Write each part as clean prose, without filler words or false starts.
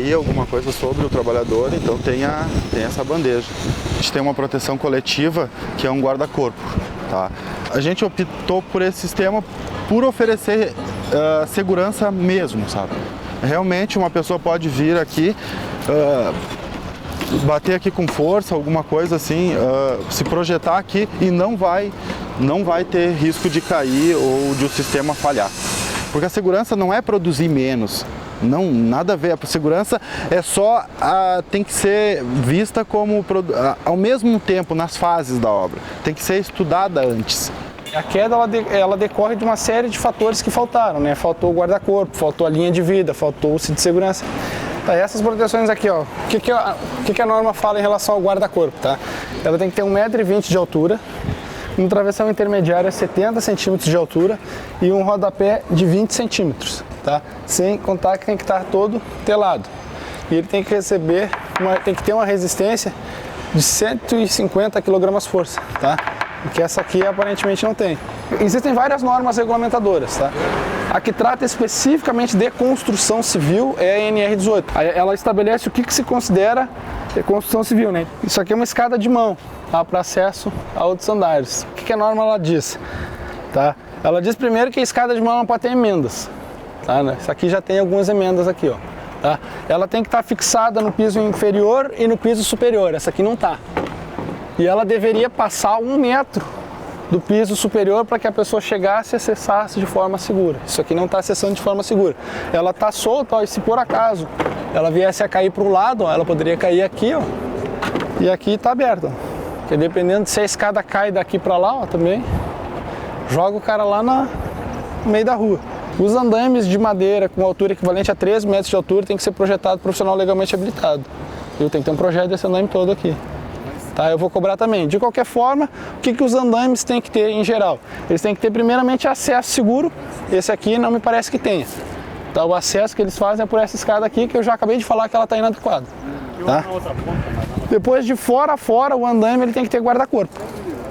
cair alguma coisa sobre o trabalhador, então tem essa bandeja. A gente tem uma proteção coletiva que é um guarda-corpo, tá? A gente optou por esse sistema por oferecer segurança mesmo, sabe? Realmente uma pessoa pode vir aqui, bater aqui com força, alguma coisa assim, se projetar aqui e não vai ter risco de cair ou de o sistema falhar. Porque a segurança não é produzir menos, não, nada a ver. A segurança é só, tem que ser vista como, ao mesmo tempo, nas fases da obra. Tem que ser estudada antes. A queda ela decorre de uma série de fatores que faltaram, né? Faltou o guarda-corpo, faltou a linha de vida, faltou o cinto de segurança. Tá, essas proteções aqui, ó, o que a norma fala em relação ao guarda-corpo, tá? Ela tem que ter 1,20 m de altura, um travessão intermediário a 70 centímetros de altura e um rodapé de 20 centímetros, tá? Sem contar que tem que estar todo telado. E ele tem que tem que ter uma resistência de 150 kgf, tá? Que essa aqui aparentemente não tem. Existem várias normas regulamentadoras, tá? A que trata especificamente de construção civil é a NR18. Ela estabelece o que se considera construção civil, né? Isso aqui é uma escada de mão, tá? Para acesso a outros andares. O que a norma ela diz? Tá? Ela diz primeiro que a escada de mão não pode ter emendas. Tá? Isso aqui já tem algumas emendas aqui, ó. Tá? Ela tem que estar fixada no piso inferior e no piso superior. Essa aqui não está. E ela deveria passar 1 metro do piso superior para que a pessoa chegasse e acessasse de forma segura. Isso aqui não está acessando de forma segura. Ela está solta, ó, e se por acaso ela viesse a cair para o lado, ó, ela poderia cair aqui, ó, e aqui está aberto. Porque dependendo se a escada cai daqui para lá, ó, também joga o cara lá no meio da rua. Os andaimes de madeira com altura equivalente a 3 metros de altura tem que ser projetado profissional legalmente habilitado. Eu tenho que ter um projeto desse andaime todo aqui. Tá, eu vou cobrar também. De qualquer forma, o que os andaimes têm que ter em geral? Eles têm que ter primeiramente acesso seguro. Esse aqui não me parece que tenha. Tá, o acesso que eles fazem é por essa escada aqui, que eu já acabei de falar que ela está inadequada. Tá? Depois, de fora a fora, o andaime ele tem que ter guarda-corpo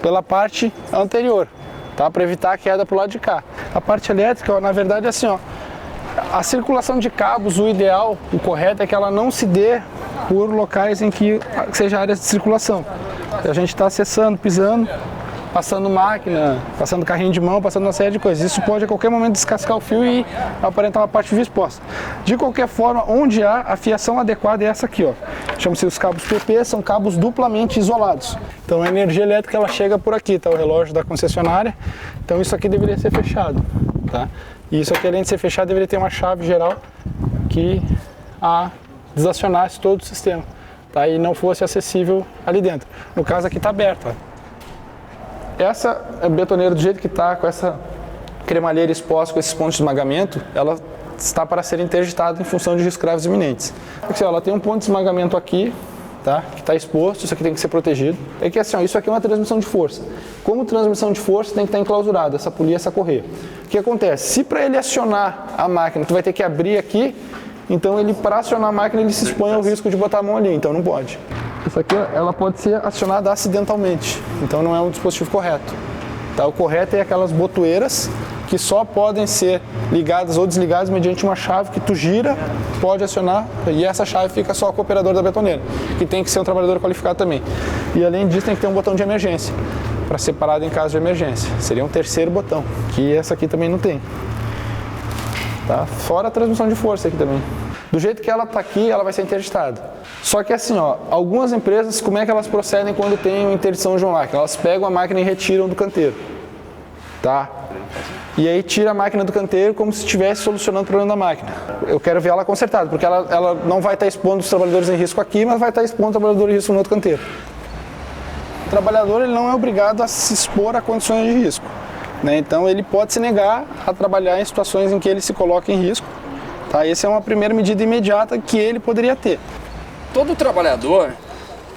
pela parte anterior, tá? Para evitar a queda para o lado de cá. A parte elétrica, ó, na verdade, é assim, ó, a circulação de cabos, o ideal, o correto é que ela não se dê por locais em que seja áreas de circulação. A gente está acessando, pisando, passando máquina, passando carrinho de mão, passando uma série de coisas. Isso pode a qualquer momento descascar o fio e aparentar uma parte de fio exposta. De qualquer forma, onde há a fiação adequada é essa aqui, ó. Chama-se os cabos PP, são cabos duplamente isolados. Então a energia elétrica ela chega por aqui, tá? O relógio da concessionária. Então isso aqui deveria ser fechado, tá? E isso aqui, além de ser fechado, deveria ter uma chave geral que desacionasse todo o sistema, tá? E não fosse acessível ali dentro. No caso aqui está aberto, ó. Essa betoneira do jeito que está, com essa cremalheira exposta, com esses pontos de esmagamento, ela está para ser interditada em função de riscos graves iminentes. Porque, ó, ela tem um ponto de esmagamento aqui, tá? Que está exposto, isso aqui tem que ser protegido. É que assim, ó, isso aqui é uma transmissão de força. Como transmissão de força tem que estar enclausurada, essa polia, essa correia. O que acontece? Se para ele acionar a máquina, tu vai ter que abrir aqui, então ele, para acionar a máquina, ele se expõe ao risco de botar a mão ali, então não pode. Isso aqui, ela pode ser acionada acidentalmente, então não é um dispositivo correto. Tá? O correto é aquelas botoeiras que só podem ser ligadas ou desligadas mediante uma chave que tu gira, pode acionar, e essa chave fica só com o operador da betoneira, que tem que ser um trabalhador qualificado também. E além disso tem que ter um botão de emergência, para separado em caso de emergência. Seria um terceiro botão, que essa aqui também não tem. Tá? Fora a transmissão de força aqui também. Do jeito que ela está aqui, ela vai ser interditada. Só que assim, ó, algumas empresas, como é que elas procedem quando tem uma interdição de uma máquina? Elas pegam a máquina e retiram do canteiro. Tá? E aí tira a máquina do canteiro como se estivesse solucionando o problema da máquina. Eu quero ver ela consertada, porque ela não vai estar expondo os trabalhadores em risco aqui, mas vai estar expondo o trabalhador em risco no outro canteiro. O trabalhador ele não é obrigado a se expor a condições de risco, né? Então ele pode se negar a trabalhar em situações em que ele se coloca em risco. Tá? Essa é uma primeira medida imediata que ele poderia ter. Todo trabalhador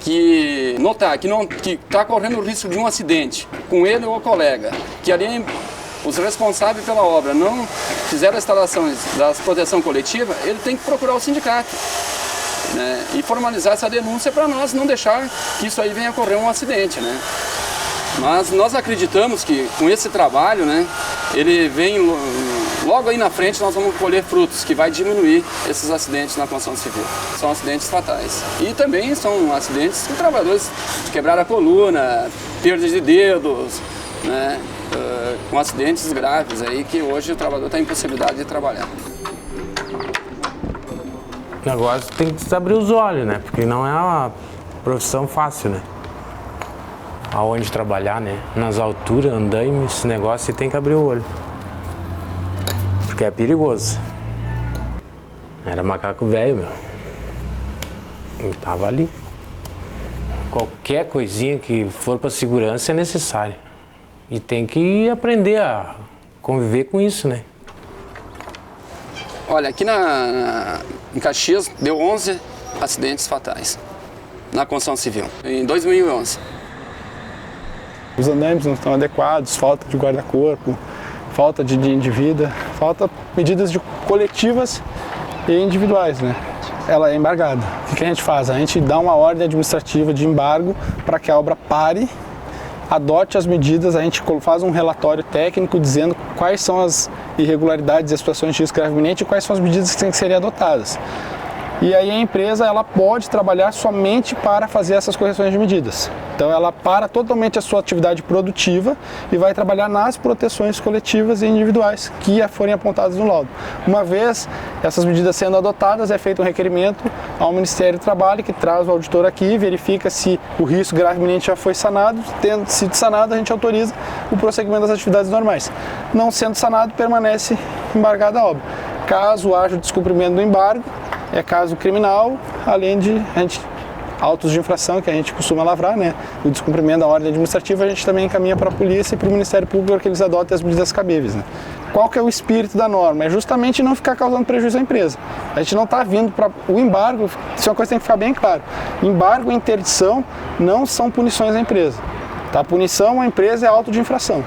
que notar que está correndo o risco de um acidente com ele ou o colega, que ali os responsáveis pela obra não fizeram as instalações da proteção coletiva, ele tem que procurar o sindicato, né, e formalizar essa denúncia para nós não deixar que isso aí venha a ocorrer um acidente, né. Mas nós acreditamos que com esse trabalho, né, ele vem Logo aí na frente nós vamos colher frutos que vai diminuir esses acidentes na construção civil. São acidentes fatais. E também são acidentes que trabalhadores quebraram a coluna, perda de dedos, né? Com acidentes graves aí que hoje o trabalhador está em possibilidade de trabalhar. O negócio tem que abrir os olhos, né? Porque não é uma profissão fácil, né? Aonde trabalhar, né? Nas alturas, andaimes, esse negócio você tem que abrir o olho. Porque é perigoso. Era macaco velho, meu. Eu tava ali. Qualquer coisinha que for para segurança é necessária. E tem que aprender a conviver com isso, né? Olha, aqui em Caxias deu 11 acidentes fatais na construção civil, em 2011. Os andaimes não estão adequados, falta de guarda-corpo, falta de linha de vida, falta medidas coletivas e individuais, né? Ela é embargada. O que a gente faz? A gente dá uma ordem administrativa de embargo para que a obra pare, adote as medidas, a gente faz um relatório técnico dizendo quais são as irregularidades e as situações de risco grave iminente e quais são as medidas que têm que ser adotadas. E aí a empresa ela pode trabalhar somente para fazer essas correções de medidas. Então ela para totalmente a sua atividade produtiva e vai trabalhar nas proteções coletivas e individuais que forem apontadas no laudo. Uma vez essas medidas sendo adotadas, é feito um requerimento ao Ministério do Trabalho, que traz o auditor aqui, verifica se o risco grave iminente já foi sanado. Tendo sido sanado, a gente autoriza o prosseguimento das atividades normais. Não sendo sanado, permanece embargada a obra. Caso haja o descumprimento do embargo, é caso criminal, além de autos de infração que a gente costuma lavrar, né? O descumprimento da ordem administrativa a gente também encaminha para a polícia e para o Ministério Público para que eles adotem as medidas cabíveis, né? Qual que é o espírito da norma? É justamente não ficar causando prejuízo à empresa. A gente não está vindo para o embargo, isso é uma coisa que tem que ficar bem claro. Embargo e interdição não são punições à empresa. Tá? Punição à empresa é auto de infração.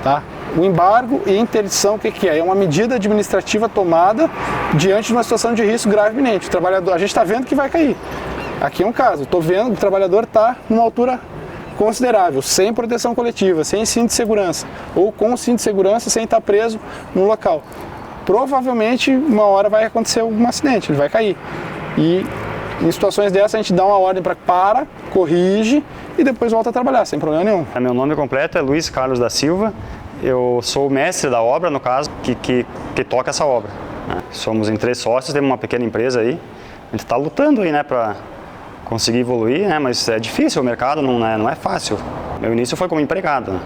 Tá? O embargo e interdição, o que é? É uma medida administrativa tomada diante de uma situação de risco grave iminente. O trabalhador, a gente está vendo que vai cair. Aqui é um caso, estou vendo que o trabalhador está numa altura considerável, sem proteção coletiva, sem cinto de segurança, ou com cinto de segurança sem estar preso no local. Provavelmente, uma hora vai acontecer um acidente, ele vai cair. E em situações dessas, a gente dá uma ordem para, corrige e depois volta a trabalhar, sem problema nenhum. Meu nome completo é Luiz Carlos da Silva. Eu sou o mestre da obra, no caso, que toca essa obra. Somos em 3 sócios, temos uma pequena empresa aí. A gente está lutando aí, né, para conseguir evoluir, né, mas é difícil, o mercado não é fácil. Meu início foi como empregado, né?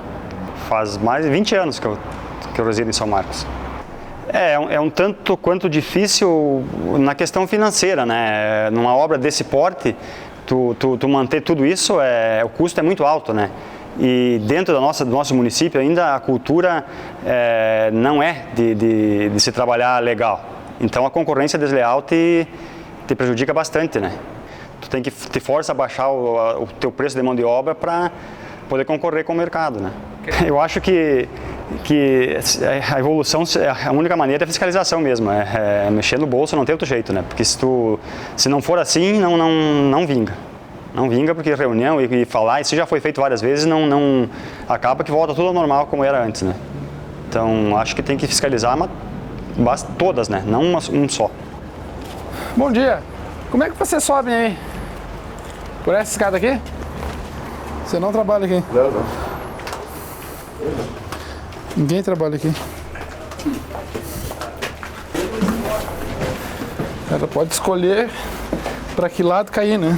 Faz mais de 20 anos que eu resido em São Marcos. É um tanto quanto difícil na questão financeira, né? Numa obra desse porte, tu manter tudo isso, o custo é muito alto, né? E dentro do nosso município ainda a cultura não é de se trabalhar legal. Então a concorrência desleal te prejudica bastante, né? Tu tem que te força a baixar o teu preço de mão de obra para poder concorrer com o mercado, né? Eu acho que a evolução, a única maneira é a fiscalização mesmo, mexer no bolso, não tem outro jeito, né? Porque se não for assim, não vinga. Não vinga porque reunião e falar, isso já foi feito várias vezes, não acaba que volta tudo ao normal como era antes, né? Então, acho que tem que fiscalizar todas, né? Não um só. Bom dia. Como é que vocês sobem aí? Por essa escada aqui? Você não trabalha aqui? Não. Ninguém trabalha aqui. Ela pode escolher para que lado cair, né?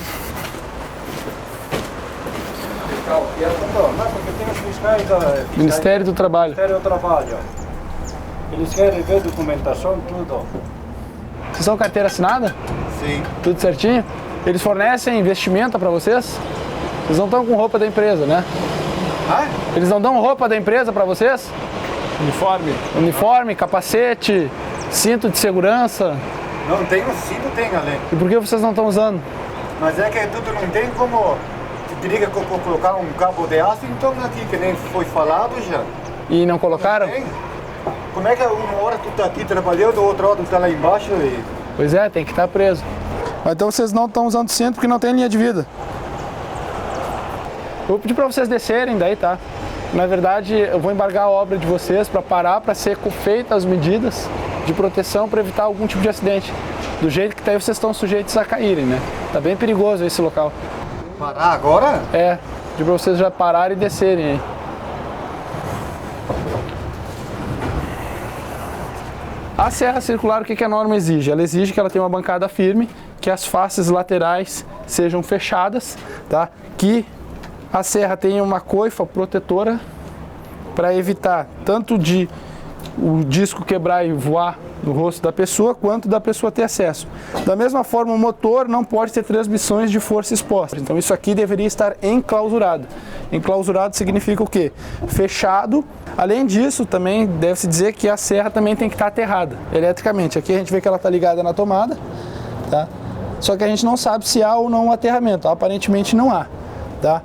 Ministério do Trabalho. Ministério do Trabalho. Eles querem ver documentação, tudo. Vocês são carteira assinada? Sim. Tudo certinho? Eles fornecem vestimenta para vocês? Vocês não estão com roupa da empresa, né? Ah? Eles não dão roupa da empresa para vocês? Uniforme? Uniforme, capacete, cinto de segurança. Não tem o cinto, tem além. E por que vocês não estão usando? Mas é que tudo não tem como. Se teria que colocar um cabo de aço, então aqui, que nem foi falado já. E não colocaram? Não tem. Como é que uma hora tu tá aqui trabalhando, outra hora tu tá lá embaixo e... Pois é, tem que estar preso. Mas então vocês não estão usando cinto porque não tem linha de vida. Vou pedir para vocês descerem daí, tá? na verdade, eu vou embargar a obra de vocês para parar, para ser feitas as medidas de proteção para evitar algum tipo de acidente. Do jeito que tá aí, vocês estão sujeitos a caírem, né? Tá bem perigoso esse local. Parar agora? É, de vocês já pararem e descerem aí. A serra circular, o que a norma exige? Ela exige que ela tenha uma bancada firme, que as faces laterais sejam fechadas, tá? Que a serra tenha uma coifa protetora para evitar tanto de o disco quebrar e voar no rosto da pessoa, quanto da pessoa ter acesso. Da mesma forma, o motor não pode ter transmissões de força exposta. Então isso aqui deveria estar enclausurado. Enclausurado significa o quê? Fechado. Além disso, também deve-se dizer que a serra também tem que estar aterrada eletricamente. Aqui a gente vê que ela está ligada na tomada, tá? Só que a gente não sabe se há ou não um aterramento. Aparentemente não há, tá?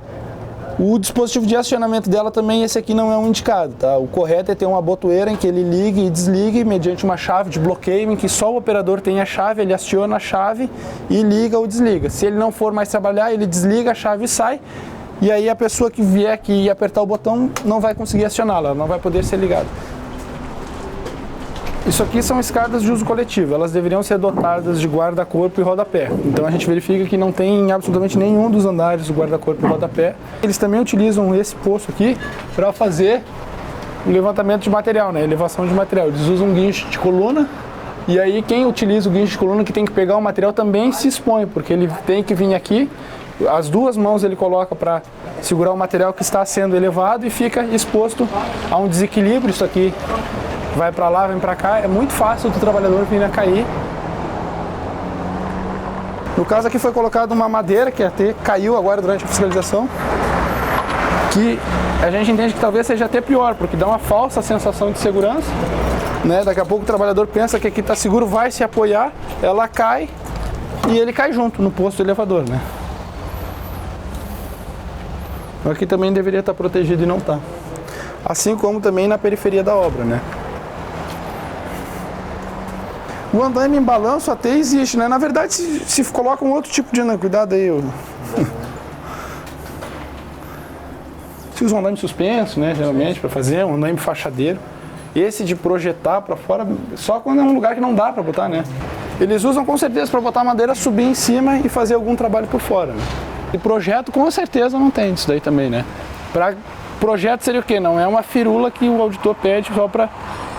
O dispositivo de acionamento dela também, esse aqui não é um indicado, tá? O correto é ter uma botoeira em que ele ligue e desligue mediante uma chave de bloqueio, em que só o operador tem a chave, ele aciona a chave e liga ou desliga. Se ele não for mais trabalhar, ele desliga a chave e sai, e aí a pessoa que vier aqui e apertar o botão não vai conseguir acioná-la, ela não vai poder ser ligada. Isso aqui são escadas de uso coletivo, elas deveriam ser dotadas de guarda-corpo e rodapé. Então a gente verifica que não tem em absolutamente nenhum dos andares o guarda-corpo e rodapé. Eles também utilizam esse poço aqui para fazer o levantamento de material, né? Elevação de material. Eles usam um guincho de coluna, e aí quem utiliza o guincho de coluna que tem que pegar o material também se expõe, porque ele tem que vir aqui, as duas mãos ele coloca para segurar o material que está sendo elevado e fica exposto a um desequilíbrio. Isso aqui vai para lá, vem para cá, é muito fácil do trabalhador vir a cair. No caso aqui foi colocada uma madeira que até caiu agora durante a fiscalização, que a gente entende que talvez seja até pior, porque dá uma falsa sensação de segurança, né? Daqui a pouco o trabalhador pensa que aqui está seguro, vai se apoiar, ela cai e ele cai junto no posto do elevador, né? Aqui também deveria estar protegido e não está. Assim como também na periferia da obra, né? O andaime em balanço até existe, né? Na verdade, se coloca um outro tipo de andaime, cuidado aí. Se usa um andaime suspenso, né? Geralmente, para fazer um andaime fachadeiro. Esse de projetar para fora, só quando é um lugar que não dá para botar, né? Eles usam com certeza para botar a madeira, subir em cima e fazer algum trabalho por fora, né? E projeto com certeza não tem disso daí também, né? Projeto seria o quê? Não é uma firula que o auditor pede só para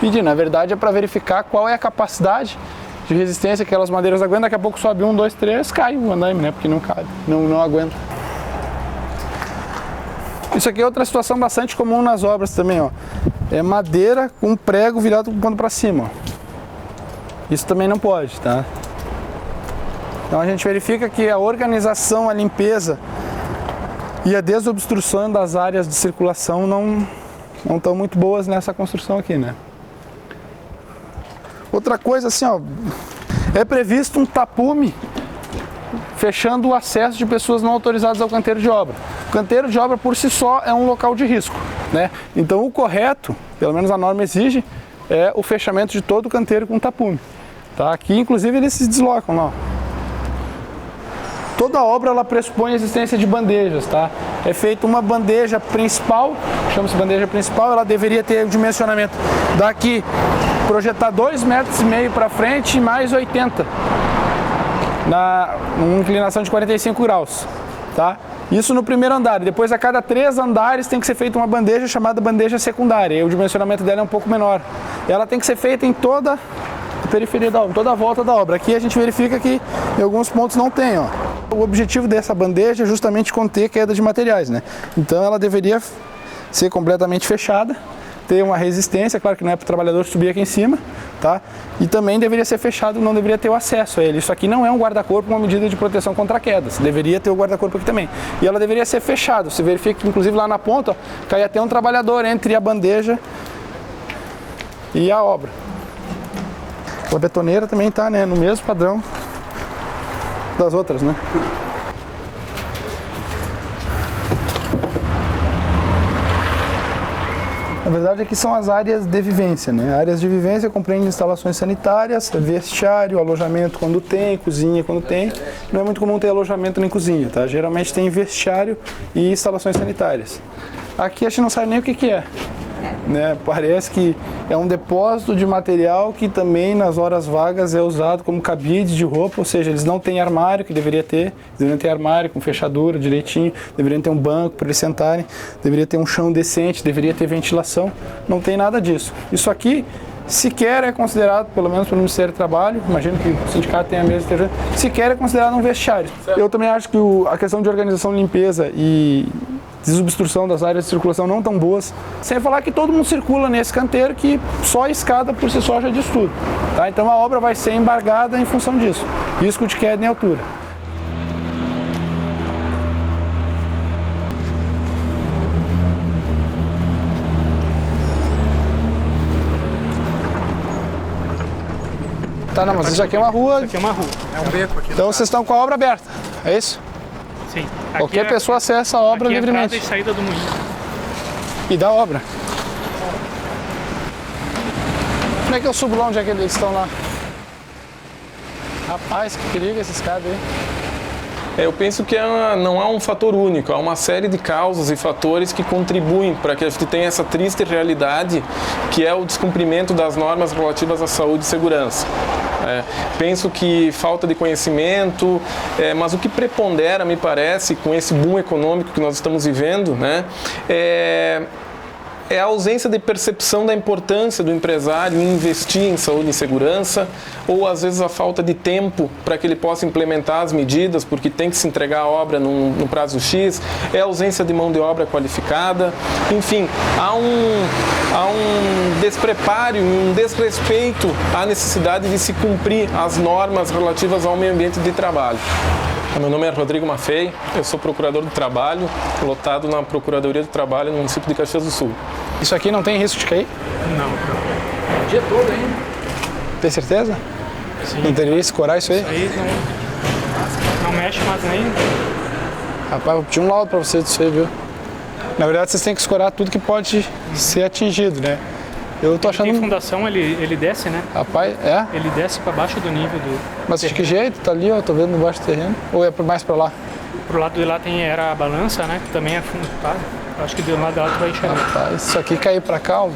pedir. Na verdade é para verificar qual é a capacidade de resistência que aquelas madeiras aguentam. Daqui a pouco sobe 1, 2, 3, cai o andaime, né? Porque não cabe, não aguenta. Isso aqui é outra situação bastante comum nas obras também, ó. É madeira com prego virado com o ponto para cima, ó. Isso também não pode, tá? Então a gente verifica que a organização, a limpeza e a desobstrução das áreas de circulação não estão muito boas nessa construção aqui, né? Outra coisa assim, ó, é previsto um tapume fechando o acesso de pessoas não autorizadas ao canteiro de obra. O canteiro de obra por si só é um local de risco, né? Então o correto, pelo menos a norma exige, é o fechamento de todo o canteiro com tapume. Tá? Aqui inclusive eles se deslocam lá, ó. Toda obra ela pressupõe a existência de bandejas, tá? É feita uma bandeja principal, chama-se bandeja principal, ela deveria ter o dimensionamento daqui, projetar 2,5 metros para frente e mais 80, uma inclinação de 45 graus, tá? Isso no primeiro andar. Depois, a cada 3 andares tem que ser feita uma bandeja chamada bandeja secundária, e o dimensionamento dela é um pouco menor. Ela tem que ser feita em toda a periferia da obra, toda a volta da obra. Aqui a gente verifica que em alguns pontos não tem, ó. O objetivo dessa bandeja é justamente conter queda de materiais, né? Então ela deveria ser completamente fechada, ter uma resistência, claro que não é para o trabalhador subir aqui em cima, tá? E também deveria ser fechado, não deveria ter o acesso a ele. Isso aqui não é um guarda-corpo, uma medida de proteção contra quedas. Deveria ter o guarda-corpo aqui também. E ela deveria ser fechada. Você verifica que inclusive lá na ponta, ó, cai até um trabalhador entre a bandeja e a obra. A betoneira também está, né, no mesmo padrão das outras, né? Na verdade aqui são as áreas de vivência, né? Áreas de vivência compreendem instalações sanitárias, vestiário, alojamento quando tem, cozinha quando tem. Não é muito comum ter alojamento nem cozinha, tá? Geralmente tem vestiário e instalações sanitárias. Aqui a gente não sabe nem o que é. Né? Parece que é um depósito de material que também nas horas vagas é usado como cabide de roupa, ou seja, eles não têm armário, que deveria ter, eles deveriam ter armário com fechadura direitinho, deveriam ter um banco para eles sentarem, deveria ter um chão decente, deveria ter ventilação, não tem nada disso. Isso aqui sequer é considerado, pelo menos pelo Ministério do Trabalho, imagino que o sindicato tenha a mesma, sequer é considerado um vestiário. Eu também acho que a questão de organização, limpeza e desobstrução das áreas de circulação não tão boas. Sem falar que todo mundo circula nesse canteiro que só a escada por si só já diz tudo. Tá? Então a obra vai ser embargada em função disso. Risco de queda em altura. Tá, não, mas isso aqui é uma rua. Isso aqui é uma rua. É um beco aqui. Então vocês estão com a obra aberta, é isso? Sim. Qualquer pessoa acessa a obra livremente. É a entrada e saída do moinho. E da obra. Como é que eu subo lá onde é que eles estão lá? Rapaz, que perigo essa escada aí. Eu penso que não há um fator único, há uma série de causas e fatores que contribuem para que a gente tenha essa triste realidade que é o descumprimento das normas relativas à saúde e segurança. Penso que falta de conhecimento, mas o que prepondera, me parece, com esse boom econômico que nós estamos vivendo, né, é a ausência de percepção da importância do empresário em investir em saúde e segurança, ou às vezes a falta de tempo para que ele possa implementar as medidas, porque tem que se entregar a obra no prazo X, é a ausência de mão de obra qualificada, enfim, há um despreparo, um desrespeito à necessidade de se cumprir as normas relativas ao meio ambiente de trabalho. Meu nome é Rodrigo Maffei, eu sou procurador do trabalho, lotado na Procuradoria do Trabalho no município de Caxias do Sul. Isso aqui não tem risco de cair? Não. O dia todo ainda. Tem certeza? Sim. Não teria que escorar isso aí? Isso aí não mexe mais nem. Rapaz, vou pedir um laudo pra vocês disso aí, viu? Na verdade, vocês têm que escorar tudo que pode ser atingido, né? Eu tô achando... Tem fundação, ele desce, né? Rapaz, é? Ele desce para baixo do nível do... Mas de que jeito? Tá ali, ó, tô vendo embaixo do terreno. Ou é mais pra lá? Pro lado de lá era a balança, né? Que também é fundada. Acho que do lado de lá tu vai enxergar. Rapaz, isso aqui cair pra cá, ó.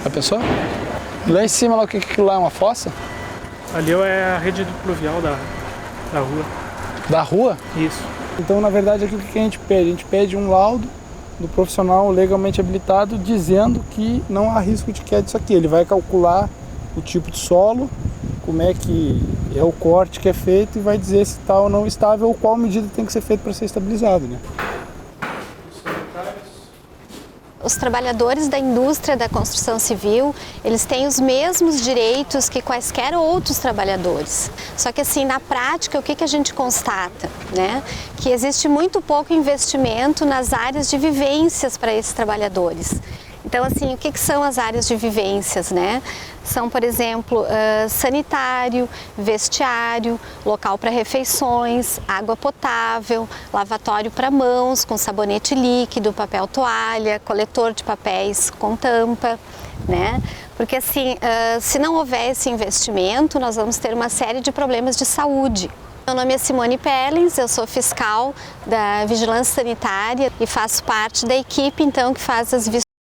Já pensou? Lá em cima, lá, o que lá é uma fossa? Ali é a rede pluvial da rua. Da rua? Isso. Então, na verdade, aqui o que a gente pede? A gente pede um laudo do profissional legalmente habilitado dizendo que não há risco de queda disso aqui. Ele vai calcular o tipo de solo, como é que é o corte que é feito e vai dizer se está ou não estável ou qual medida tem que ser feita para ser estabilizado, né? Os trabalhadores da indústria da construção civil, eles têm os mesmos direitos que quaisquer outros trabalhadores. Só que assim, na prática, o que a gente constata, né? Que existe muito pouco investimento nas áreas de vivências para esses trabalhadores. Então, assim, o que são as áreas de vivências, né? São, por exemplo, sanitário, vestiário, local para refeições, água potável, lavatório para mãos com sabonete líquido, papel toalha, coletor de papéis com tampa, né? Porque, assim, se não houver esse investimento, nós vamos ter uma série de problemas de saúde. Meu nome é Simone Perlins, eu sou fiscal da Vigilância Sanitária e faço parte da equipe, então, que faz as